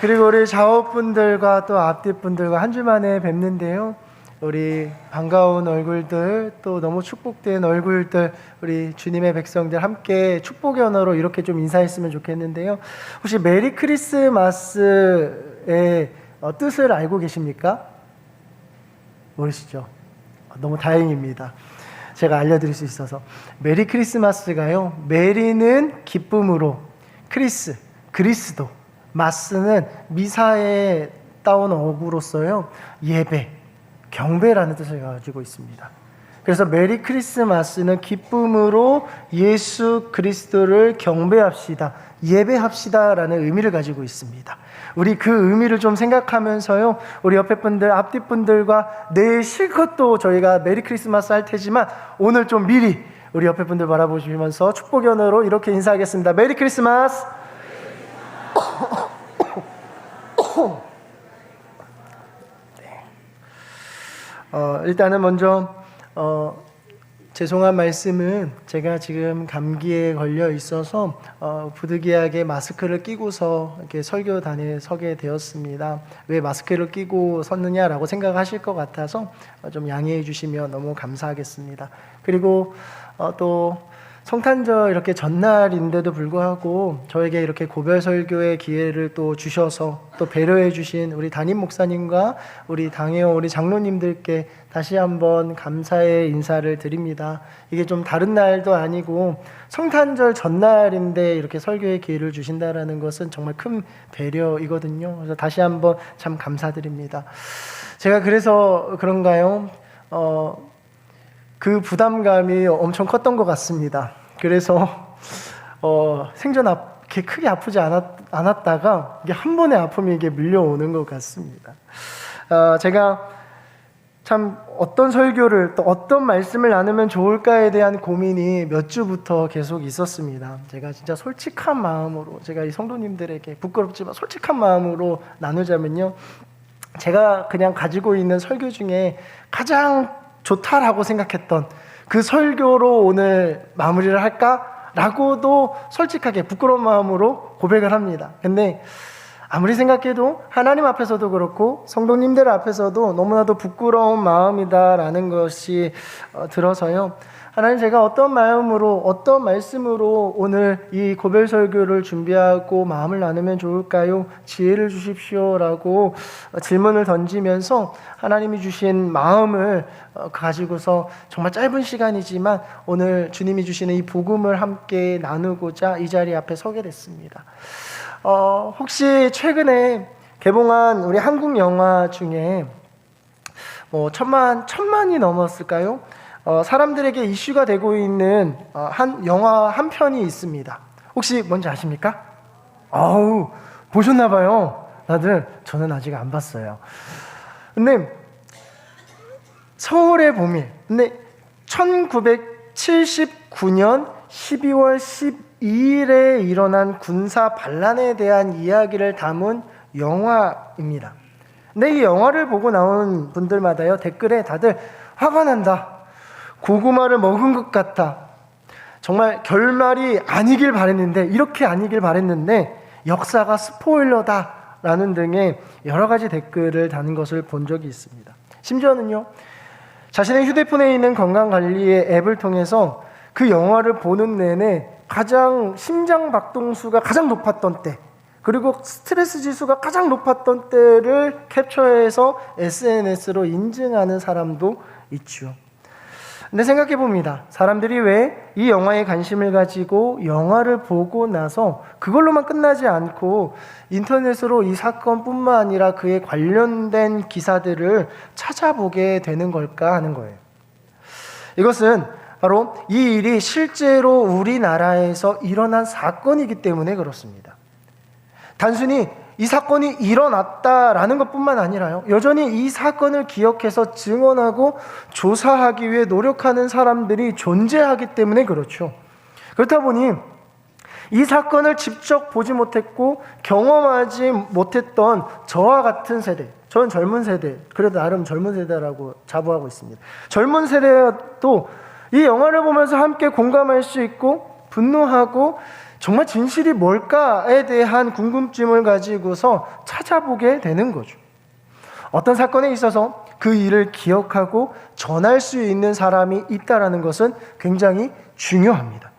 그리고 우리 좌우분들과 또 앞뒤분들과 한 주 만에 뵙는데요. 우리 반가운 얼굴들, 또 너무 축복된 얼굴들, 우리 주님의 백성들 함께 축복의 언어로 이렇게 좀 인사했으면 좋겠는데요. 혹시 메리 크리스마스의 뜻을 알고 계십니까? 모르시죠? 너무 다행입니다. 제가 알려드릴 수 있어서. 메리 크리스마스가요, 메리는 기쁨으로, 그리스도, 마스는 미사에 따온 어구로서요, 예배, 경배라는 뜻을 가지고 있습니다. 그래서 메리 크리스마스는 기쁨으로 예수 그리스도를 경배합시다, 예배합시다라는 의미를 가지고 있습니다. 우리 그 의미를 좀 생각하면서요, 우리 옆에 분들, 앞뒤 분들과 내일 실컷 또 저희가 메리 크리스마스 할 테지만 오늘 좀 미리 우리 옆에 분들 바라보시면서 축복의 언어로 이렇게 인사하겠습니다. 메리 크리스마스! 일단은 먼저 죄송한 말씀은 제가 지금 감기에 걸려 있어서 부득이하게 마스크를 끼고서 이렇게 설교단에 서게 되었습니다. 왜 마스크를 끼고 섰느냐라고 생각하실 것 같아서 좀 양해해 주시면 너무 감사하겠습니다. 그리고 또 성탄절 이렇게 전날인데도 불구하고 저에게 이렇게 고별 설교의 기회를 또 주셔서 또 배려해 주신 우리 담임 목사님과 우리 당회원 우리 장로님들께 다시 한번 감사의 인사를 드립니다. 이게 좀 다른 날도 아니고 성탄절 전날인데 이렇게 설교의 기회를 주신다라는 것은 정말 큰 배려이거든요. 그래서 다시 한번 참 감사드립니다. 제가 그래서 그런가요? 그 부담감이 엄청 컸던 것 같습니다. 그래서 생전 이렇게 크게 아프지 않았다가 이게 한 번의 아픔이 이게 밀려오는 것 같습니다. 제가 참 어떤 설교를 또 어떤 말씀을 나누면 좋을까에 대한 고민이 몇 주부터 계속 있었습니다. 제가 진짜 솔직한 마음으로, 제가 이 성도님들에게 부끄럽지만 솔직한 마음으로 나누자면요, 제가 그냥 가지고 있는 설교 중에 가장 좋다라고 생각했던 그 설교로 오늘 마무리를 할까라고도 솔직하게 부끄러운 마음으로 고백을 합니다. 근데 아무리 생각해도 하나님 앞에서도 그렇고 성도님들 앞에서도 너무나도 부끄러운 마음이다라는 것이 들어서요, 하나님, 제가 어떤 마음으로 어떤 말씀으로 오늘 이 고별 설교를 준비하고 마음을 나누면 좋을까요? 지혜를 주십시오라고 질문을 던지면서 하나님이 주신 마음을 가지고서 정말 짧은 시간이지만 오늘 주님이 주시는 이 복음을 함께 나누고자 이 자리 앞에 서게 됐습니다. 혹시 최근에 개봉한 우리 한국 영화 중에 천만이 넘었을까요? 사람들에게 이슈가 되고 있는 영화 한 편이 있습니다. 혹시 뭔지 아십니까? 보셨나 봐요. 다들. 저는 아직 안 봤어요. 근데 서울의 봄일. 근데 1979년 12월 12일에 일어난 군사 반란에 대한 이야기를 담은 영화입니다. 근데 이 영화를 보고 나온 분들마다요, 댓글에 다들 화가 난다, 고구마를 먹은 것 같아, 정말 결말이 아니길 바랬는데, 이렇게 아니길 바랬는데 역사가 스포일러다 라는 등의 여러 가지 댓글을 다는 것을 본 적이 있습니다. 심지어는요, 자신의 휴대폰에 있는 건강관리의 앱을 통해서 그 영화를 보는 내내 가장 심장 박동수가 가장 높았던 때, 그리고 스트레스 지수가 가장 높았던 때를 캡처해서 SNS로 인증하는 사람도 있죠. 근데 생각해 봅니다. 사람들이 왜 이 영화에 관심을 가지고 영화를 보고 나서 그걸로만 끝나지 않고 인터넷으로 이 사건뿐만 아니라 그에 관련된 기사들을 찾아보게 되는 걸까 하는 거예요. 이것은 바로 이 일이 실제로 우리나라에서 일어난 사건이기 때문에 그렇습니다. 단순히 이 사건이 일어났다라는 것뿐만 아니라요, 여전히 이 사건을 기억해서 증언하고 조사하기 위해 노력하는 사람들이 존재하기 때문에 그렇죠. 그렇다 보니 이 사건을 직접 보지 못했고 경험하지 못했던 저와 같은 세대, 저는 젊은 세대, 그래도 나름 젊은 세대라고 자부하고 있습니다. 젊은 세대도 이 영화를 보면서 함께 공감할 수 있고 분노하고 정말 진실이 뭘까에 대한 궁금증을 가지고서 찾아보게 되는 거죠. 어떤 사건에 있어서 그 일을 기억하고 전할 수 있는 사람이 있다는 것은 굉장히 중요합니다.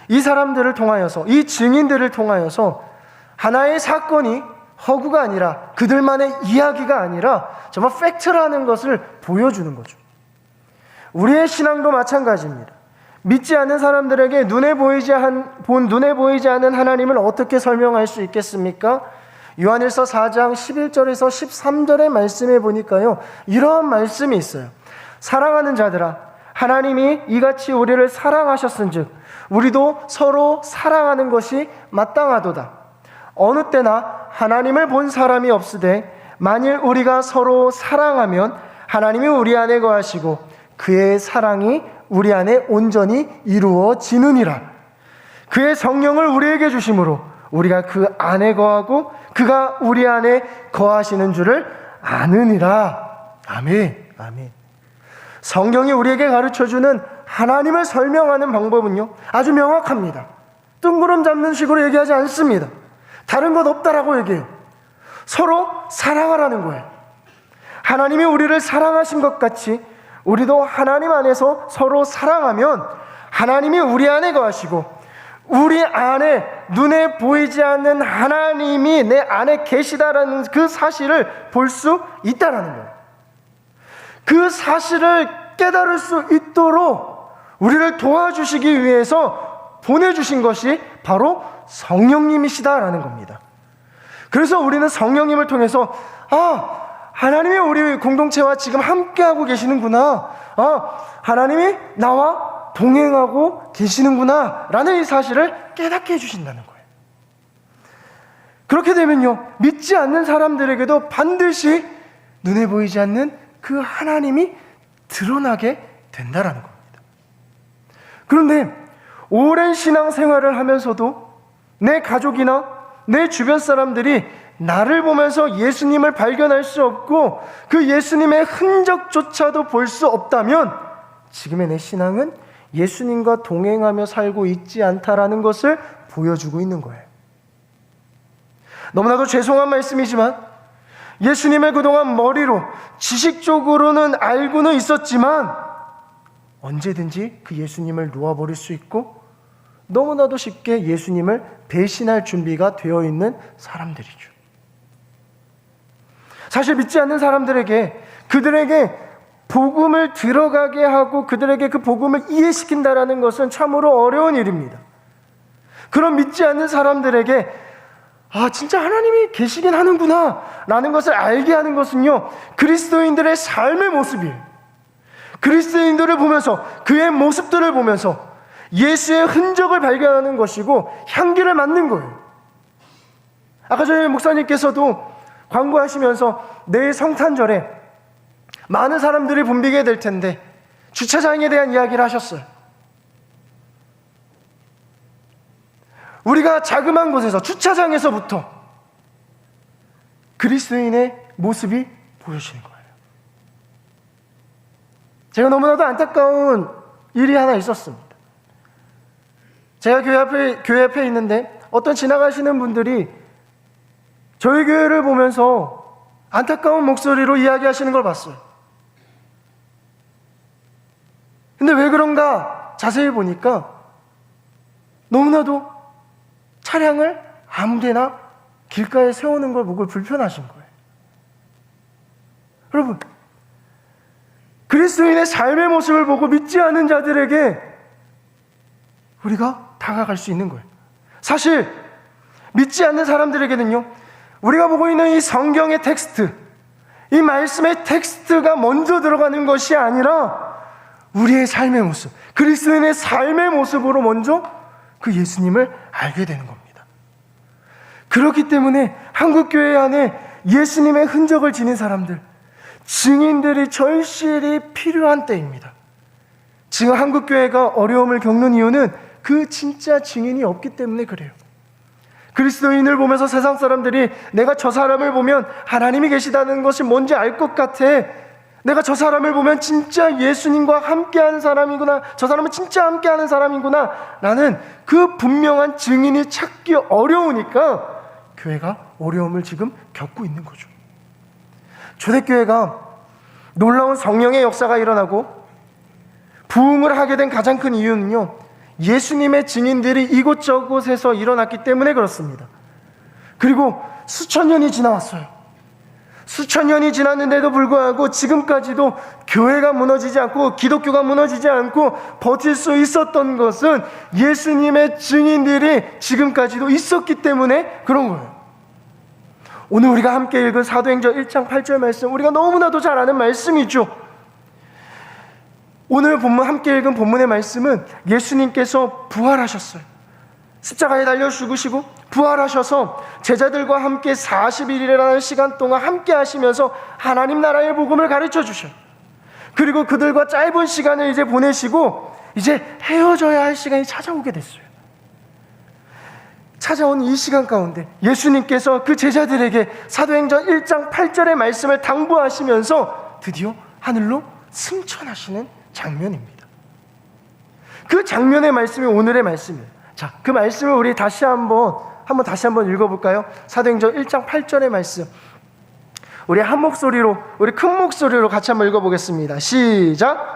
이 사람들을 통하여서, 이 증인들을 통하여서 하나의 사건이 허구가 아니라, 그들만의 이야기가 아니라 정말 팩트라는 것을 보여주는 거죠. 우리의 신앙도 마찬가지입니다. 믿지 않는 사람들에게 눈에 보이지 않은 하나님을 어떻게 설명할 수 있겠습니까? 요한일서 4장 11절에서 13절의 말씀에 보니까요, 이런 말씀이 있어요. 사랑하는 자들아, 하나님이 이같이 우리를 사랑하셨은즉 우리도 서로 사랑하는 것이 마땅하도다. 어느 때나 하나님을 본 사람이 없으되 만일 우리가 서로 사랑하면 하나님이 우리 안에 거하시고 그의 사랑이 우리 안에 온전히 이루어지느니라. 그의 성령을 우리에게 주심으로 우리가 그 안에 거하고 그가 우리 안에 거하시는 줄을 아느니라. 아멘. 아멘. 성경이 우리에게 가르쳐주는 하나님을 설명하는 방법은요, 아주 명확합니다. 뜬구름 잡는 식으로 얘기하지 않습니다. 다른 것 없다라고 얘기해요. 서로 사랑하라는 거예요. 하나님이 우리를 사랑하신 것 같이 우리도 하나님 안에서 서로 사랑하면 하나님이 우리 안에 거하시고 우리 안에 눈에 보이지 않는 하나님이 내 안에 계시다라는 그 사실을 볼 수 있다라는 거예요. 그 사실을 깨달을 수 있도록 우리를 도와주시기 위해서 보내주신 것이 바로 성령님이시다라는 겁니다. 그래서 우리는 성령님을 통해서 하나님이 우리 공동체와 지금 함께하고 계시는구나, 하나님이 나와 동행하고 계시는구나 라는 이 사실을 깨닫게 해주신다는 거예요. 그렇게 되면요, 믿지 않는 사람들에게도 반드시 눈에 보이지 않는 그 하나님이 드러나게 된다라는 겁니다. 그런데 오랜 신앙생활을 하면서도 내 가족이나 내 주변 사람들이 나를 보면서 예수님을 발견할 수 없고 그 예수님의 흔적조차도 볼 수 없다면 지금의 내 신앙은 예수님과 동행하며 살고 있지 않다라는 것을 보여주고 있는 거예요. 너무나도 죄송한 말씀이지만 예수님을 그동안 머리로 지식적으로는 알고는 있었지만 언제든지 그 예수님을 놓아버릴 수 있고 너무나도 쉽게 예수님을 배신할 준비가 되어 있는 사람들이죠. 사실 믿지 않는 사람들에게 그들에게 복음을 들어가게 하고 그들에게 그 복음을 이해시킨다라는 것은 참으로 어려운 일입니다. 그런 믿지 않는 사람들에게 진짜 하나님이 계시긴 하는구나 라는 것을 알게 하는 것은요, 그리스도인들의 삶의 모습이에요. 그리스도인들을 보면서 그의 모습들을 보면서 예수의 흔적을 발견하는 것이고 향기를 맡는 거예요. 아까 전에 목사님께서도 광고하시면서 내일 성탄절에 많은 사람들이 붐비게 될 텐데 주차장에 대한 이야기를 하셨어요. 우리가 자그마한 곳에서 주차장에서부터 그리스도인의 모습이 보여지는 거예요. 제가 너무나도 안타까운 일이 하나 있었습니다. 제가 교회 앞에 있는데 어떤 지나가시는 분들이 저희 교회를 보면서 안타까운 목소리로 이야기하시는 걸 봤어요. 근데 왜 그런가 자세히 보니까 너무나도 차량을 아무데나 길가에 세우는 걸 보고 불편하신 거예요. 여러분, 그리스도인의 삶의 모습을 보고 믿지 않는 자들에게 우리가 다가갈 수 있는 거예요. 사실 믿지 않는 사람들에게는요, 우리가 보고 있는 이 성경의 텍스트, 이 말씀의 텍스트가 먼저 들어가는 것이 아니라 우리의 삶의 모습, 그리스도인의 삶의 모습으로 먼저 그 예수님을 알게 되는 겁니다. 그렇기 때문에 한국교회 안에 예수님의 흔적을 지닌 사람들, 증인들이 절실히 필요한 때입니다. 지금 한국교회가 어려움을 겪는 이유는 그 진짜 증인이 없기 때문에 그래요. 그리스도인을 보면서 세상 사람들이 내가 저 사람을 보면 하나님이 계시다는 것이 뭔지 알 것 같아, 내가 저 사람을 보면 진짜 예수님과 함께하는 사람이구나, 저 사람은 진짜 함께하는 사람이구나 라는 그 분명한 증인이 찾기 어려우니까 교회가 어려움을 지금 겪고 있는 거죠. 초대교회가 놀라운 성령의 역사가 일어나고 부흥을 하게 된 가장 큰 이유는요, 예수님의 증인들이 이곳저곳에서 일어났기 때문에 그렇습니다. 그리고 수천 년이 지나왔어요. 수천 년이 지났는데도 불구하고 지금까지도 교회가 무너지지 않고 기독교가 무너지지 않고 버틸 수 있었던 것은 예수님의 증인들이 지금까지도 있었기 때문에 그런 거예요. 오늘 우리가 함께 읽은 사도행전 1장 8절 말씀, 우리가 너무나도 잘 아는 말씀이죠. 오늘 본문 함께 읽은 본문의 말씀은 예수님께서 부활하셨어요. 십자가에 달려 죽으시고 부활하셔서 제자들과 함께 40일이라는 시간 동안 함께 하시면서 하나님 나라의 복음을 가르쳐 주셔요. 그리고 그들과 짧은 시간을 이제 보내시고 이제 헤어져야 할 시간이 찾아오게 됐어요. 찾아온 이 시간 가운데 예수님께서 그 제자들에게 사도행전 1장 8절의 말씀을 당부하시면서 드디어 하늘로 승천하시는 장면입니다. 그 장면의 말씀이 오늘의 말씀이에요. 자, 그 말씀을 우리 다시 한번 읽어볼까요? 사도행전 1장 8절의 말씀, 우리 한 목소리로, 우리 큰 목소리로 같이 한번 읽어보겠습니다. 시작!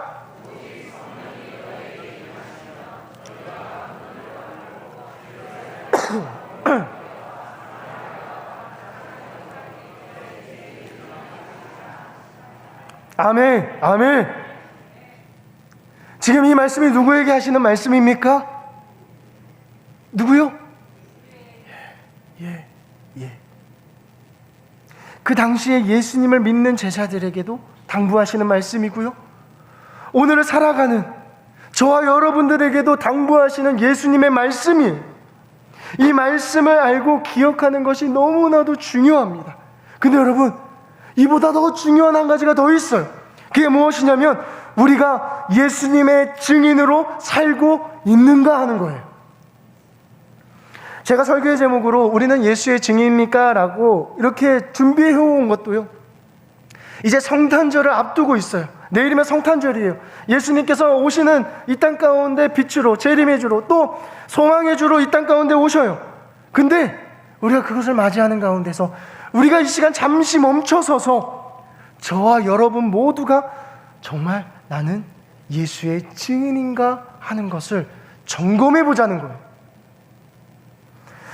아멘, 아멘. 지금 이 말씀이 누구에게 하시는 말씀입니까? 누구요? 예. 그 당시에 예수님을 믿는 제자들에게도 당부하시는 말씀이고요, 오늘을 살아가는 저와 여러분들에게도 당부하시는 예수님의 말씀이에요. 이 말씀을 알고 기억하는 것이 너무나도 중요합니다. 근데 여러분, 이보다 더 중요한 한 가지가 더 있어요. 그게 무엇이냐면 우리가 예수님의 증인으로 살고 있는가 하는 거예요. 제가 설교의 제목으로 우리는 예수의 증인입니까? 라고 이렇게 준비해온 것도요, 이제 성탄절을 앞두고 있어요. 내일이면 성탄절이에요. 예수님께서 오시는 이 땅 가운데 빛으로, 재림의 주로, 또 소망의 주로 이 땅 가운데 오셔요. 근데 우리가 그것을 맞이하는 가운데서 우리가 이 시간 잠시 멈춰서서 저와 여러분 모두가 정말 나는 예수의 증인인가 하는 것을 점검해 보자는 거예요.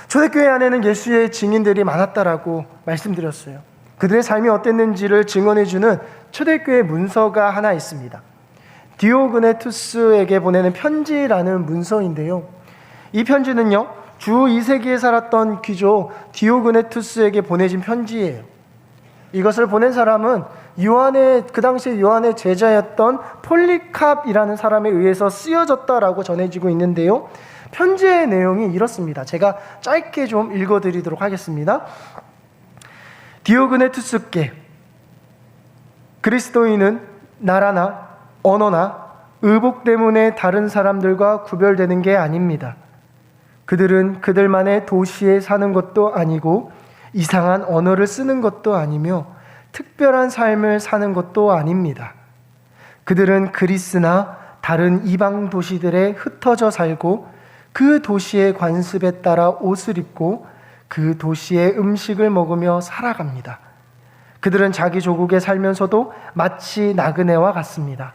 초대교회 안에는 예수의 증인들이 많았다라고 말씀드렸어요. 그들의 삶이 어땠는지를 증언해주는 초대교회 문서가 하나 있습니다. 디오그네투스에게 보내는 편지라는 문서인데요, 이 편지는요, 주 2세기에 살았던 귀족 디오그네투스에게 보내진 편지예요. 이것을 보낸 사람은 그 당시에 요한의 제자였던 폴리캅이라는 사람에 의해서 쓰여졌다라고 전해지고 있는데요, 편지의 내용이 이렇습니다. 제가 짧게 좀 읽어드리도록 하겠습니다. 디오그네투스께, 그리스도인은 나라나 언어나 의복 때문에 다른 사람들과 구별되는 게 아닙니다. 그들은 그들만의 도시에 사는 것도 아니고 이상한 언어를 쓰는 것도 아니며 특별한 삶을 사는 것도 아닙니다. 그들은 그리스나 다른 이방 도시들에 흩어져 살고 그 도시의 관습에 따라 옷을 입고 그 도시의 음식을 먹으며 살아갑니다. 그들은 자기 조국에 살면서도 마치 나그네와 같습니다.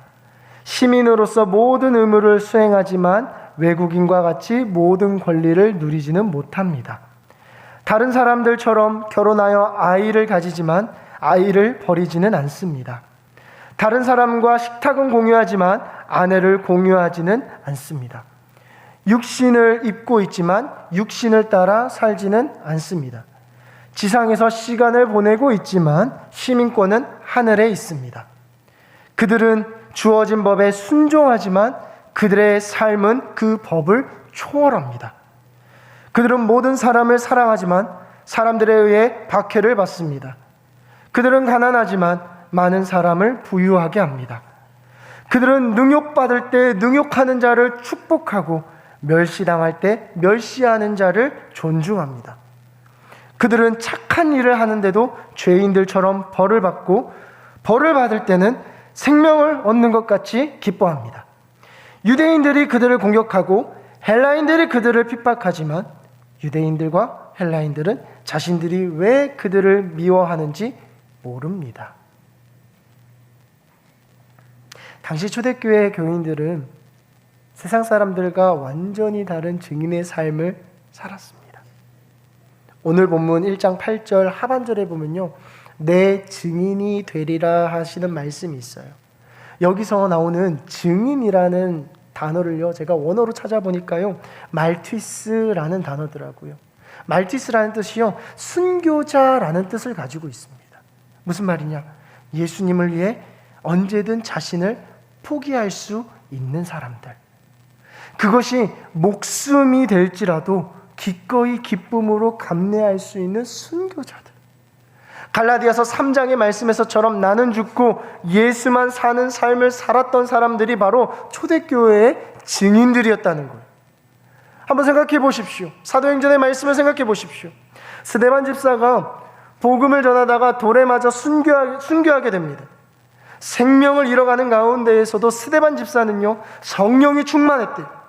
시민으로서 모든 의무를 수행하지만 외국인과 같이 모든 권리를 누리지는 못합니다. 다른 사람들처럼 결혼하여 아이를 가지지만 아이를 버리지는 않습니다. 다른 사람과 식탁은 공유하지만 아내를 공유하지는 않습니다. 육신을 입고 있지만 육신을 따라 살지는 않습니다. 지상에서 시간을 보내고 있지만 시민권은 하늘에 있습니다. 그들은 주어진 법에 순종하지만 그들의 삶은 그 법을 초월합니다. 그들은 모든 사람을 사랑하지만 사람들에 의해 박해를 받습니다. 그들은 가난하지만 많은 사람을 부유하게 합니다. 그들은 능욕받을 때 능욕하는 자를 축복하고 멸시당할 때 멸시하는 자를 존중합니다. 그들은 착한 일을 하는데도 죄인들처럼 벌을 받고 벌을 받을 때는 생명을 얻는 것 같이 기뻐합니다. 유대인들이 그들을 공격하고 헬라인들이 그들을 핍박하지만 유대인들과 헬라인들은 자신들이 왜 그들을 미워하는지 모릅니다. 당시 초대교회 교인들은 세상 사람들과 완전히 다른 증인의 삶을 살았습니다. 오늘 본문 1장 8절 하반절에 보면요, 내 증인이 되리라 하시는 말씀이 있어요. 여기서 나오는 증인이라는 단어를요, 제가 원어로 찾아보니까요, 말티스라는 단어더라고요. 말티스라는 뜻이요, 순교자라는 뜻을 가지고 있습니다. 무슨 말이냐? 예수님을 위해 언제든 자신을 포기할 수 있는 사람들. 그것이 목숨이 될지라도 기꺼이 기쁨으로 감내할 수 있는 순교자들. 갈라디아서 3장의 말씀에서처럼 나는 죽고 예수만 사는 삶을 살았던 사람들이 바로 초대교회의 증인들이었다는 거예요. 한번 생각해 보십시오. 사도행전의 말씀을 생각해 보십시오. 스데반 집사가 복음을 전하다가 돌에 맞아 순교하게 됩니다. 생명을 잃어가는 가운데에서도 스데반 집사는요, 성령이 충만했대요.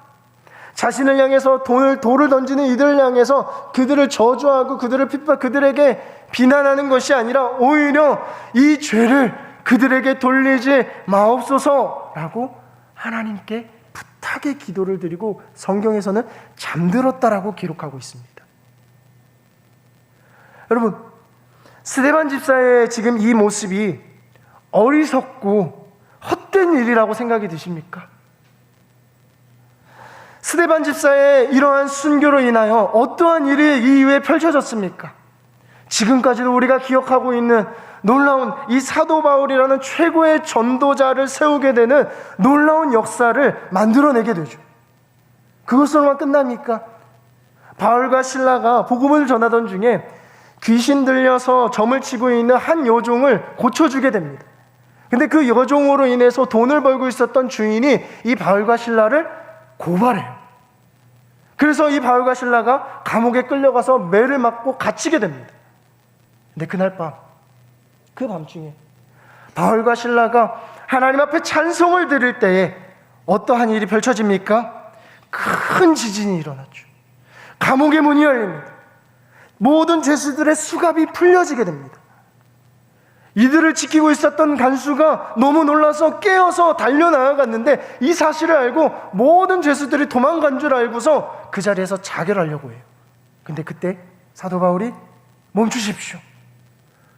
자신을 향해서 돌을 던지는 이들을 향해서 그들을 저주하고 그들을 그들에게 비난하는 것이 아니라 오히려 이 죄를 그들에게 돌리지 마옵소서라고 하나님께 부탁의 기도를 드리고 성경에서는 잠들었다라고 기록하고 있습니다. 여러분, 스데반 집사의 지금 이 모습이 어리석고 헛된 일이라고 생각이 드십니까? 스데반 집사의 이러한 순교로 인하여 어떠한 일이 이 이후에 펼쳐졌습니까? 지금까지도 우리가 기억하고 있는 놀라운 이 사도 바울이라는 최고의 전도자를 세우게 되는 놀라운 역사를 만들어내게 되죠. 그것으로만 끝납니까? 바울과 실라가 복음을 전하던 중에 귀신 들려서 점을 치고 있는 한 여종을 고쳐주게 됩니다. 근데 그 여종으로 인해서 돈을 벌고 있었던 주인이 이 바울과 실라를 고발해요. 그래서 이 바울과 실라가 감옥에 끌려가서 매를 맞고 갇히게 됩니다. 근데 그날 밤, 그 밤중에 바울과 실라가 하나님 앞에 찬송을 드릴 때에 어떠한 일이 펼쳐집니까? 큰 지진이 일어났죠. 감옥의 문이 열립니다. 모든 죄수들의 수갑이 풀려지게 됩니다. 이들을 지키고 있었던 간수가 너무 놀라서 깨어서 달려나아갔는데 이 사실을 알고 모든 죄수들이 도망간 줄 알고서 그 자리에서 자결하려고 해요. 근데 그때 사도 바울이 멈추십시오.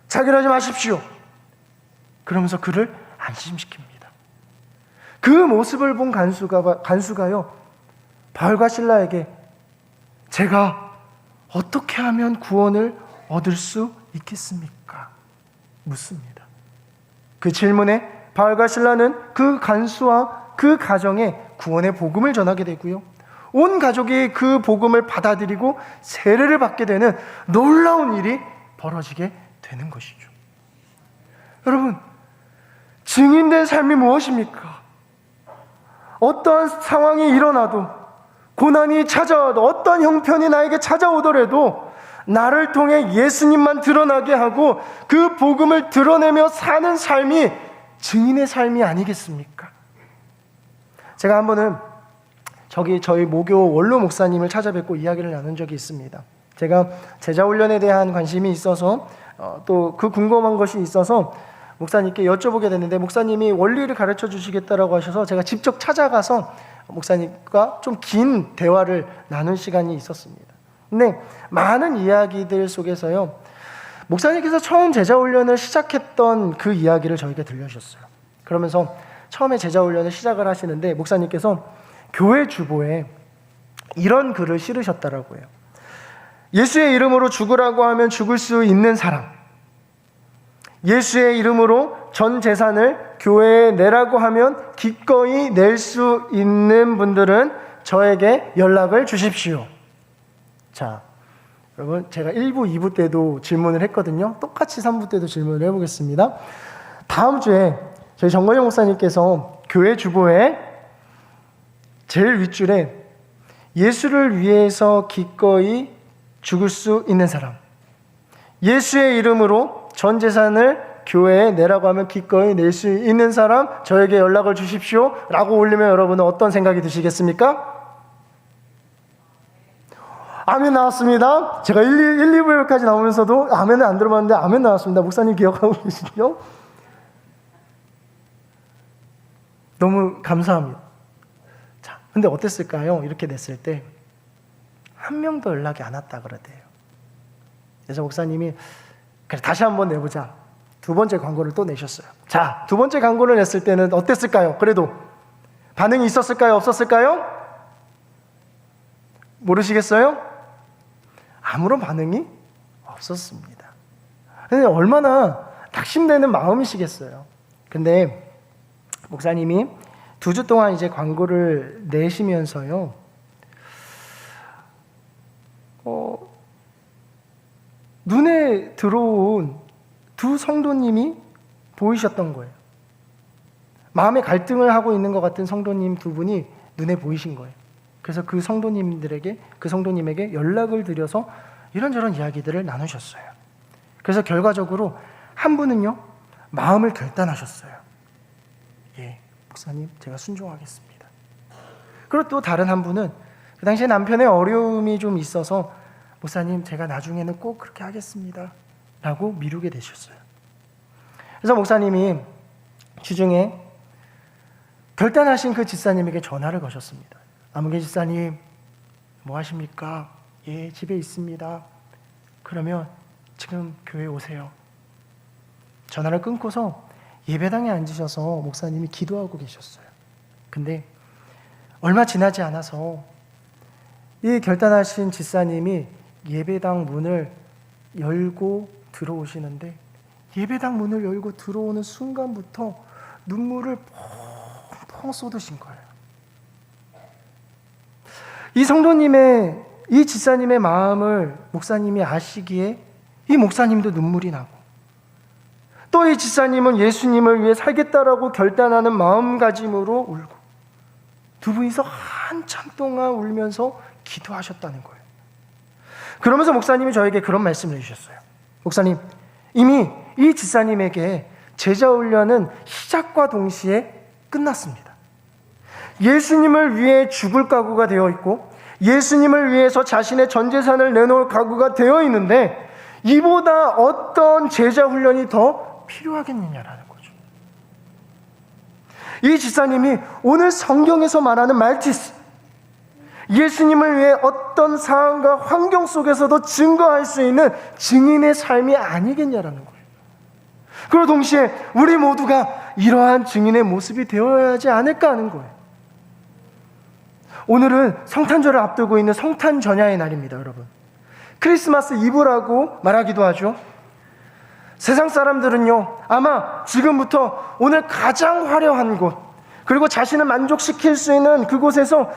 자결하지 마십시오. 그러면서 그를 안심시킵니다. 그 모습을 본 간수가요, 바울과 실라에게 제가 어떻게 하면 구원을 얻을 수 있겠습니까? 묻습니다. 그 질문에 바울과 실라는 그 간수와 그 가정에 구원의 복음을 전하게 되고요, 온 가족이 그 복음을 받아들이고 세례를 받게 되는 놀라운 일이 벌어지게 되는 것이죠. 여러분, 증인된 삶이 무엇입니까? 어떠한 상황이 일어나도, 고난이 찾아와도, 어떤 형편이 나에게 찾아오더라도 나를 통해 예수님만 드러나게 하고 그 복음을 드러내며 사는 삶이 증인의 삶이 아니겠습니까? 제가 한 번은 저희 모교 원로 목사님을 찾아뵙고 이야기를 나눈 적이 있습니다. 제가 제자훈련에 대한 관심이 있어서 또 그 궁금한 것이 있어서 목사님께 여쭤보게 됐는데 목사님이 원리를 가르쳐 주시겠다라고 하셔서 제가 직접 찾아가서 목사님과 좀 긴 대화를 나눈 시간이 있었습니다. 근데 많은 이야기들 속에서요, 목사님께서 처음 제자훈련을 시작했던 그 이야기를 저에게 들려주셨어요. 그러면서 처음에 제자훈련을 시작을 하시는데 목사님께서 교회 주보에 이런 글을 실으셨더라고요. 예수의 이름으로 죽으라고 하면 죽을 수 있는 사람, 예수의 이름으로 전 재산을 교회에 내라고 하면 기꺼이 낼 수 있는 분들은 저에게 연락을 주십시오. 자, 여러분, 제가 1부, 2부 때도 질문을 했거든요. 똑같이 3부 때도 질문을 해보겠습니다. 다음 주에 저희 정건영 목사님께서 교회 주보에 제일 윗줄에 예수를 위해서 기꺼이 죽을 수 있는 사람, 예수의 이름으로 전 재산을 교회에 내라고 하면 기꺼이 낼 수 있는 사람 저에게 연락을 주십시오 라고 올리면 여러분은 어떤 생각이 드시겠습니까? 아멘 나왔습니다. 제가 1, 2부까지 나오면서도 아멘은 안 들어봤는데 아멘 나왔습니다. 목사님 기억하고 계시죠? 너무 감사합니다. 자, 근데 어땠을까요? 이렇게 냈을 때 한 명도 연락이 안 왔다 그러대요. 그래서 목사님이 그래 다시 한번 내보자. 두 번째 광고를 또 내셨어요. 자, 두 번째 광고를 냈을 때는 어땠을까요? 그래도 반응이 있었을까요? 없었을까요? 모르시겠어요? 아무런 반응이 없었습니다. 근데 얼마나 낙심되는 마음이시겠어요. 근데 목사님이 2주 동안 이제 광고를 내시면서요, 눈에 들어온 두 성도님이 보이셨던 거예요. 마음의 갈등을 하고 있는 것 같은 성도님 두 분이 눈에 보이신 거예요. 그래서 그 성도님에게 연락을 드려서 이런저런 이야기들을 나누셨어요. 그래서 결과적으로 한 분은요, 마음을 결단하셨어요. 예, 목사님, 제가 순종하겠습니다. 그리고 또 다른 한 분은 그 당시에 남편의 어려움이 좀 있어서 목사님, 제가 나중에는 꼭 그렇게 하겠습니다 라고 미루게 되셨어요. 그래서 목사님이 주중에 결단하신 그 집사님에게 전화를 거셨습니다. 아무개 집사님, 뭐 하십니까? 예, 집에 있습니다. 그러면 지금 교회 오세요. 전화를 끊고서 예배당에 앉으셔서 목사님이 기도하고 계셨어요. 근데 얼마 지나지 않아서 이 결단하신 집사님이 예배당 문을 열고 들어오시는데, 예배당 문을 열고 들어오는 순간부터 눈물을 펑펑 쏟으신 거예요. 이 집사님의 마음을 목사님이 아시기에 이 목사님도 눈물이 나고, 또 이 집사님은 예수님을 위해 살겠다라고 결단하는 마음가짐으로 울고, 두 분이서 한참 동안 울면서 기도하셨다는 거예요. 그러면서 목사님이 저에게 그런 말씀을 해주셨어요. 목사님, 이미 이 집사님에게 제자 훈련은 시작과 동시에 끝났습니다. 예수님을 위해 죽을 각오가 되어 있고, 예수님을 위해서 자신의 전 재산을 내놓을 각오가 되어 있는데, 이보다 어떤 제자 훈련이 더 필요하겠느냐라는 거죠. 이 집사님이 오늘 성경에서 말하는 말티스, 예수님을 위해 어떤 상황과 환경 속에서도 증거할 수 있는 증인의 삶이 아니겠냐라는 거예요. 그리고 동시에 우리 모두가 이러한 증인의 모습이 되어야 하지 않을까 하는 거예요. 오늘은 성탄절을 앞두고 있는 성탄전야의 날입니다, 여러분. 크리스마스 이브라고 말하기도 하죠. 세상 사람들은요, 아마 지금부터 오늘 가장 화려한 곳, 그리고 자신을 만족시킬 수 있는 그곳에서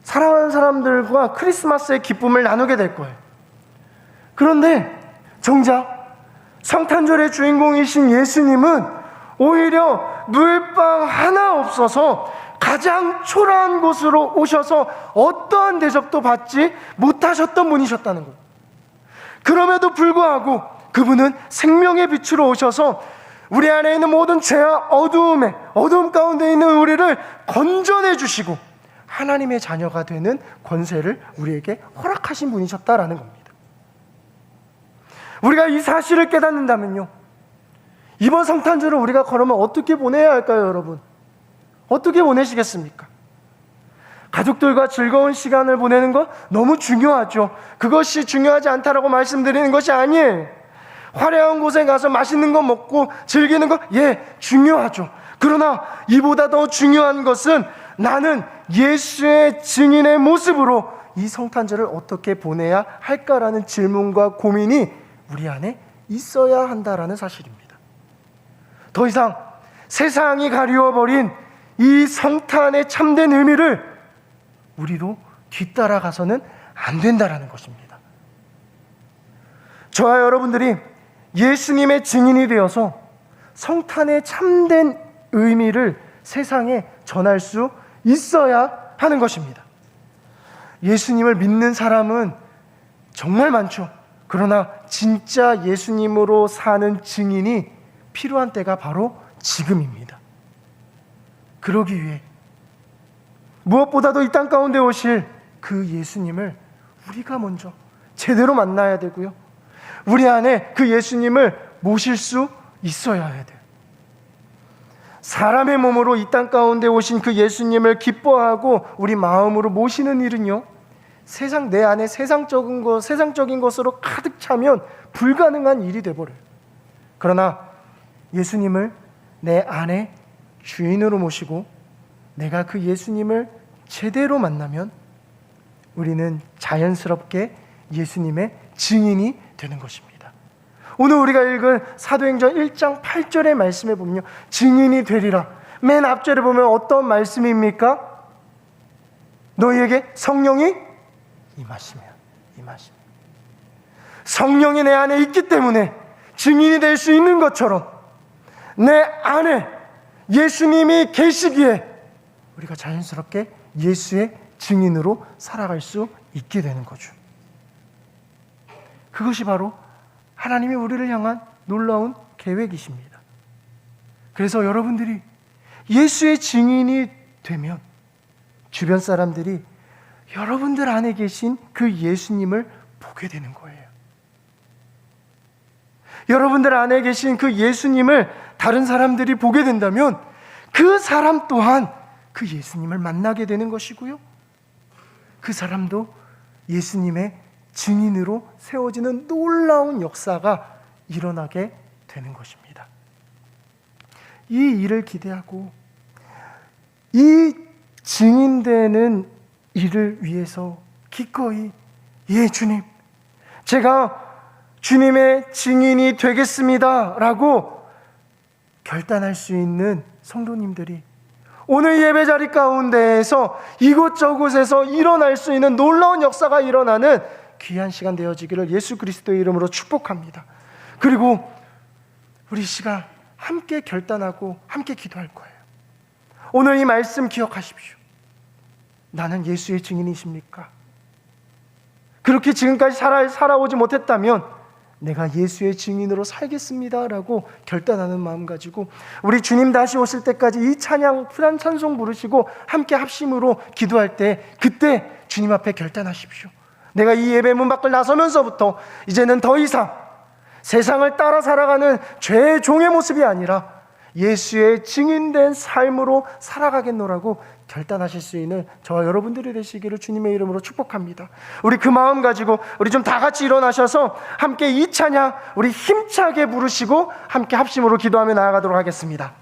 사랑하는 사람들과 크리스마스의 기쁨을 나누게 될 거예요. 그런데 정작 성탄절의 주인공이신 예수님은 오히려 누울방 하나 없어서 가장 초라한 곳으로 오셔서 어떠한 대접도 받지 못하셨던 분이셨다는 거예요. 그럼에도 불구하고 그분은 생명의 빛으로 오셔서 우리 안에 있는 모든 죄와 어두움 가운데 있는 우리를 건져내 주시고 하나님의 자녀가 되는 권세를 우리에게 허락하신 분이셨다라는 겁니다. 우리가 이 사실을 깨닫는다면요, 이번 성탄절을 우리가 걸으면 어떻게 보내야 할까요, 여러분? 어떻게 보내시겠습니까? 가족들과 즐거운 시간을 보내는 것 너무 중요하죠. 그것이 중요하지 않다라고 말씀드리는 것이 아니에요. 화려한 곳에 가서 맛있는 거 먹고 즐기는 것, 예, 중요하죠. 그러나 이보다 더 중요한 것은 나는 예수의 증인의 모습으로 이 성탄절을 어떻게 보내야 할까라는 질문과 고민이 우리 안에 있어야 한다라는 사실입니다. 더 이상 세상이 가리워버린 이 성탄의 참된 의미를 우리도 뒤따라가서는 안 된다라는 것입니다. 저와 여러분들이 예수님의 증인이 되어서 성탄의 참된 의미를 세상에 전할 수 있어야 하는 것입니다. 예수님을 믿는 사람은 정말 많죠. 그러나 진짜 예수님으로 사는 증인이 필요한 때가 바로 지금입니다. 그러기 위해 무엇보다도 이 땅 가운데 오실 그 예수님을 우리가 먼저 제대로 만나야 되고요. 우리 안에 그 예수님을 모실 수 있어야 해야 돼요. 사람의 몸으로 이 땅 가운데 오신 그 예수님을 기뻐하고 우리 마음으로 모시는 일은요, 내 안에 세상적인 것으로 가득 차면 불가능한 일이 되어버려요. 그러나 예수님을 내 안에 주인으로 모시고 내가 그 예수님을 제대로 만나면 우리는 자연스럽게 예수님의 증인이 되는 것입니다. 오늘 우리가 읽은 사도행전 1장 8절의 말씀에 보면요, 증인이 되리라. 맨 앞절에 보면 어떤 말씀입니까? 너희에게 성령이 임하시면. 성령이 내 안에 있기 때문에 증인이 될 수 있는 것처럼 내 안에 예수님이 계시기에 우리가 자연스럽게 예수의 증인으로 살아갈 수 있게 되는 거죠. 그것이 바로 하나님이 우리를 향한 놀라운 계획이십니다. 그래서 여러분들이 예수의 증인이 되면 주변 사람들이 여러분들 안에 계신 그 예수님을 보게 되는 거예요. 여러분들 안에 계신 그 예수님을 다른 사람들이 보게 된다면 그 사람 또한 그 예수님을 만나게 되는 것이고요, 그 사람도 예수님의 증인으로 세워지는 놀라운 역사가 일어나게 되는 것입니다. 이 일을 기대하고 이 증인되는 일을 위해서 기꺼이 주님, 제가 주님의 증인이 되겠습니다 라고 결단할 수 있는 성도님들이 오늘 예배 자리 가운데에서 이곳저곳에서 일어날 수 있는 놀라운 역사가 일어나는 귀한 시간 되어지기를 예수 그리스도의 이름으로 축복합니다. 그리고 우리 시간 함께 결단하고 함께 기도할 거예요. 오늘 이 말씀 기억하십시오. 나는 예수의 증인이십니까? 그렇게 지금까지 살아오지 못했다면 내가 예수의 증인으로 살겠습니다라고 결단하는 마음 가지고 우리 주님 다시 오실 때까지 이 찬양 찬송 부르시고 함께 합심으로 기도할 때 그때 주님 앞에 결단하십시오. 내가 이 예배 문 밖을 나서면서부터 이제는 더 이상 세상을 따라 살아가는 죄의 종의 모습이 아니라 예수의 증인된 삶으로 살아가겠노라고 결단하실 수 있는 저와 여러분들이 되시기를 주님의 이름으로 축복합니다. 우리 그 마음 가지고 우리 좀 다 같이 일어나셔서 함께 이 찬양 우리 힘차게 부르시고 함께 합심으로 기도하며 나아가도록 하겠습니다.